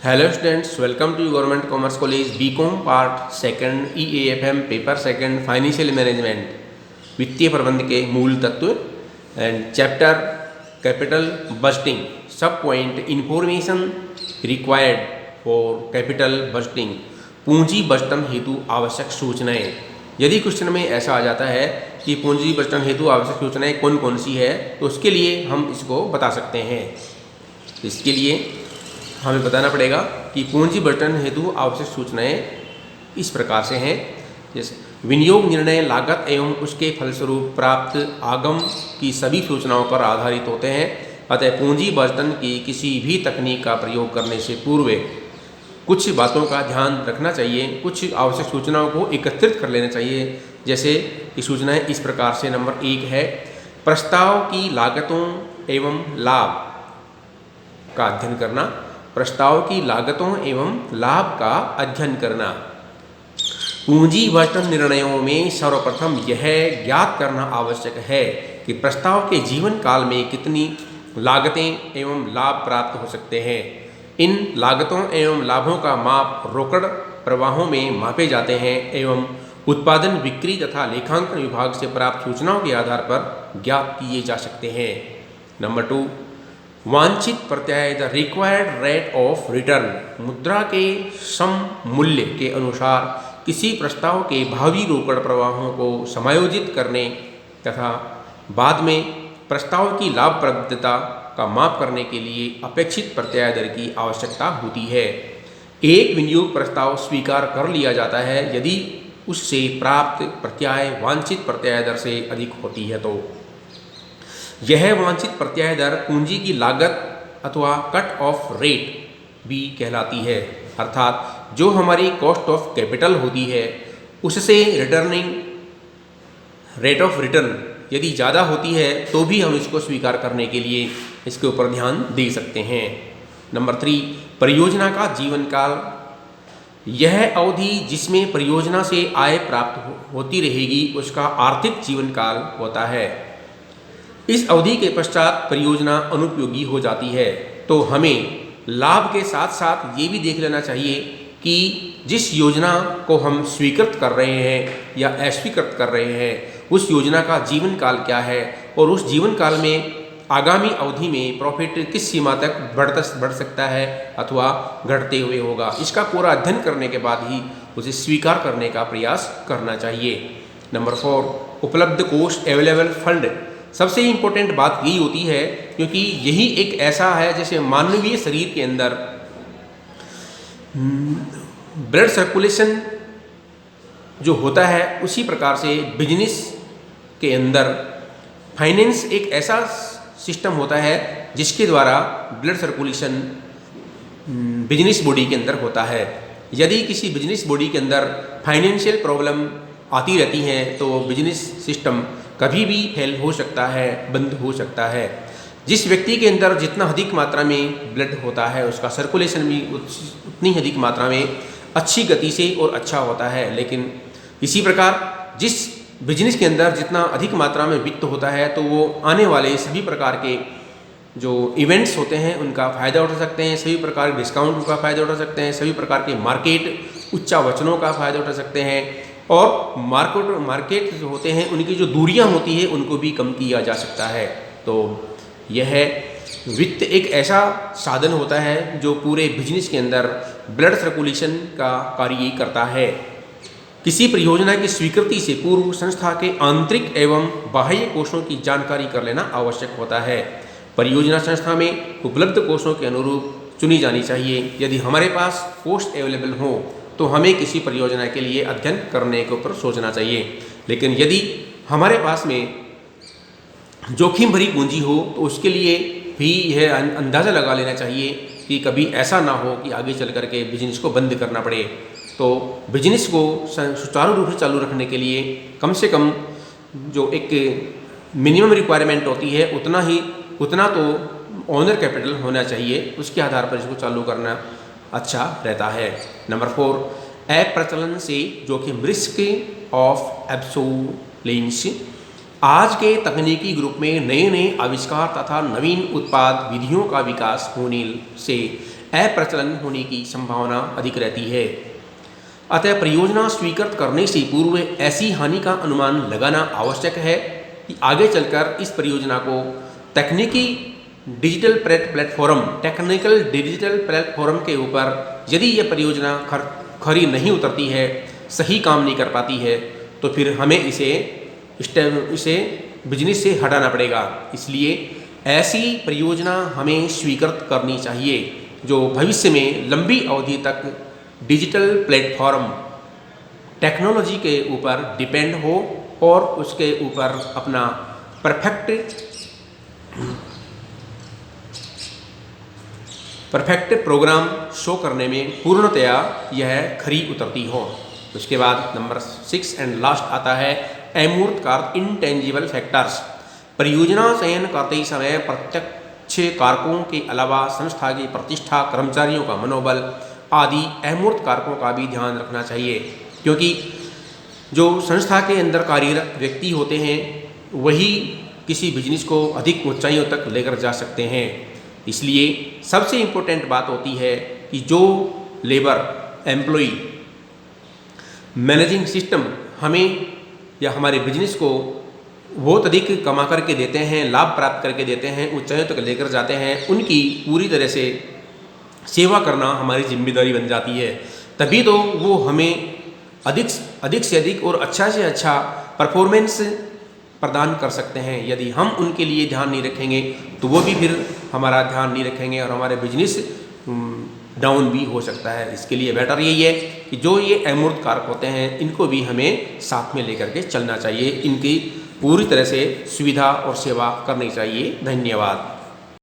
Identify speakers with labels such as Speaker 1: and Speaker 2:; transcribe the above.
Speaker 1: Hello students, welcome to government commerce college BCom part second EAFM paper second financial management वित्तीय प्रबंध के मूल तत्व and chapter capital budgeting sub point information required for capital budgeting पूंजी बजटन हेतु आवश्यक सूचनाएं। यदि क्वेश्चन में ऐसा आ जाता है कि पूंजी बजटन हेतु आवश्यक सूचनाएं कौन कौन सी है, तो उसके लिए हम इसको बता सकते हैं। इसके लिए हमें बताना पड़ेगा कि पूंजी बजटन हेतु आवश्यक सूचनाएं इस प्रकार से हैं। जैसे विनियोग निर्णय लागत एवं उसके फलस्वरूप प्राप्त आगम की सभी सूचनाओं पर आधारित होते हैं। अतः पूंजी बजटन की किसी भी तकनीक का प्रयोग करने से पूर्व कुछ बातों का ध्यान रखना चाहिए, कुछ आवश्यक सूचनाओं को एकत्रित कर लेना चाहिए। जैसे ये सूचनाएं इस प्रकार से, नंबर 1 है प्रस्ताव की लागतों एवं लाभ का अध्ययन करना। प्रस्ताव की लागतों एवं लाभ का अध्ययन करना। पूंजी बजटन निर्णयों में सर्वप्रथम यह ज्ञात करना आवश्यक है कि प्रस्ताव के जीवन काल में कितनी लागतें एवं लाभ प्राप्त हो सकते हैं। इन लागतों एवं लाभों का माप रोकड़ प्रवाहों में मापे जाते हैं एवं उत्पादन, बिक्री तथा लेखांकन विभाग से प्राप्त सूचनाओं के आधार पर ज्ञात किए जा सकते हैं। नंबर 2, वांछित प्रत्याय the required rate of return. मुद्रा के सम मूल्य के अनुसार किसी प्रस्ताव के भावी रोकड़ प्रवाहों को समायोजित करने तथा बाद में प्रस्ताव की लाभप्रदता का माप करने के लिए अपेक्षित प्रत्याय दर की आवश्यकता होती है। एक विनियोग प्रस्ताव स्वीकार कर लिया जाता है यदि उससे प्राप्त प्रत्याय वांछित प्रत्याय दर से अधिक होती है। तो यह वांछित प्रत्याय दर पूंजी की लागत अथवा कट ऑफ रेट भी कहलाती है, अर्थात जो हमारी कॉस्ट ऑफ कैपिटल होती है उससे रिटर्निंग रेट ऑफ रिटर्न यदि ज़्यादा होती है तो भी हम इसको स्वीकार करने के लिए इसके ऊपर ध्यान दे सकते हैं। नंबर 3, परियोजना का जीवन काल। यह अवधि जिसमें परियोजना से आय प्राप्त होती रहेगी उसका आर्थिक जीवन काल होता है। इस अवधि के पश्चात परियोजना अनुपयोगी हो जाती है। तो हमें लाभ के साथ साथ ये भी देख लेना चाहिए कि जिस योजना को हम स्वीकृत कर रहे हैं या अस्वीकृत कर रहे हैं उस योजना का जीवन काल क्या है और उस जीवन काल में आगामी अवधि में प्रॉफिट किस सीमा तक बढ़ सकता है अथवा घटते हुए होगा। इसका पूरा अध्ययन करने के बाद ही उसे स्वीकार करने का प्रयास करना चाहिए। नंबर 4, उपलब्ध कोष अवेलेबल फंड। सबसे इम्पोर्टेंट बात यही होती है क्योंकि यही एक ऐसा है जैसे मानवीय शरीर के अंदर ब्लड सर्कुलेशन जो होता है उसी प्रकार से बिजनेस के अंदर फाइनेंस एक ऐसा सिस्टम होता है जिसके द्वारा ब्लड सर्कुलेशन बिजनेस बॉडी के अंदर होता है। यदि किसी बिजनेस बॉडी के अंदर फाइनेंशियल प्रॉब्लम आती रहती हैं तो बिजनेस सिस्टम कभी भी फेल हो सकता है, बंद हो सकता है। जिस व्यक्ति के अंदर जितना अधिक मात्रा में ब्लड होता है उसका सर्कुलेशन भी उतनी अधिक मात्रा में अच्छी गति से और अच्छा होता है। लेकिन इसी प्रकार जिस बिजनेस के अंदर जितना अधिक मात्रा में वित्त होता है तो वो आने वाले सभी प्रकार के जो इवेंट्स होते हैं उनका फ़ायदा उठा सकते हैं, सभी प्रकार के डिस्काउंट का फ़ायदा उठा सकते हैं, सभी प्रकार के मार्केट उच्चावचनों का फ़ायदा उठा सकते हैं और मार्केट जो होते हैं उनकी जो दूरियां होती है उनको भी कम किया जा सकता है। तो यह वित्त एक ऐसा साधन होता है जो पूरे बिजनेस के अंदर ब्लड सर्कुलेशन का कार्य करता है। किसी परियोजना की स्वीकृति से पूर्व संस्था के आंतरिक एवं बाह्य कोषों की जानकारी कर लेना आवश्यक होता है। परियोजना संस्था में उपलब्ध कोषों के अनुरूप चुनी जानी चाहिए। यदि हमारे पास कोष अवेलेबल हो तो हमें किसी परियोजना के लिए अध्ययन करने के ऊपर सोचना चाहिए। लेकिन यदि हमारे पास में जोखिम भरी पूंजी हो तो उसके लिए भी यह अंदाज़ा लगा लेना चाहिए कि कभी ऐसा ना हो कि आगे चल करके बिजनेस को बंद करना पड़े। तो बिजनेस को सुचारू रूप से चालू रखने के लिए कम से कम जो एक मिनिमम रिक्वायरमेंट होती है उतना तो ओनर कैपिटल होना चाहिए, उसके आधार पर इसको चालू करना अच्छा रहता है। नंबर 4, अप्रचलन से जोखिम रिस्क ऑफ एब्सोलेंस। आज के तकनीकी ग्रुप में नए नए आविष्कार तथा नवीन उत्पाद विधियों का विकास होने से अप्रचलन होने की संभावना अधिक रहती है। अतः परियोजना स्वीकृत करने से पूर्व ऐसी हानि का अनुमान लगाना आवश्यक है कि आगे चलकर इस परियोजना को तकनीकी डिजिटल प्लेटफॉर्म के ऊपर यदि यह परियोजना खरी नहीं उतरती है, सही काम नहीं कर पाती है, तो फिर हमें इसे बिजनेस से हटाना पड़ेगा। इसलिए ऐसी परियोजना हमें स्वीकृत करनी चाहिए जो भविष्य में लंबी अवधि तक डिजिटल प्लेटफॉर्म टेक्नोलॉजी के ऊपर डिपेंड हो और उसके ऊपर अपना परफेक्ट प्रोग्राम शो करने में पूर्णतया यह खरी उतरती हो। उसके बाद नंबर 6 एंड लास्ट आता है अमूर्त कारक इंटेंजिबल फैक्टर्स। परियोजना चयन करते समय प्रत्यक्ष कारकों के अलावा संस्था की प्रतिष्ठा, कर्मचारियों का मनोबल आदि अमूर्त कारकों का भी ध्यान रखना चाहिए, क्योंकि जो संस्था के अंदर कार्यरत व्यक्ति होते हैं वही किसी बिजनेस को अधिक ऊंचाइयों तक लेकर जा सकते हैं। इसलिए सबसे इम्पोर्टेंट बात होती है कि जो लेबर, एम्प्लॉय, मैनेजिंग सिस्टम हमें या हमारे बिजनेस को बहुत अधिक कमा करके देते हैं, लाभ प्राप्त करके देते हैं, ऊंचाइयों तक लेकर जाते हैं, उनकी पूरी तरह से सेवा करना हमारी जिम्मेदारी बन जाती है। तभी तो वो हमें अधिक से अधिक और अच्छा से अच्छा परफॉर्मेंस प्रदान कर सकते हैं। यदि हम उनके लिए ध्यान नहीं रखेंगे तो वो भी फिर हमारा ध्यान नहीं रखेंगे और हमारे बिजनेस डाउन भी हो सकता है। इसके लिए बेटर यही है कि जो ये अमूर्त कारक होते हैं इनको भी हमें साथ में लेकर के चलना चाहिए, इनकी पूरी तरह से सुविधा और सेवा करनी चाहिए। धन्यवाद।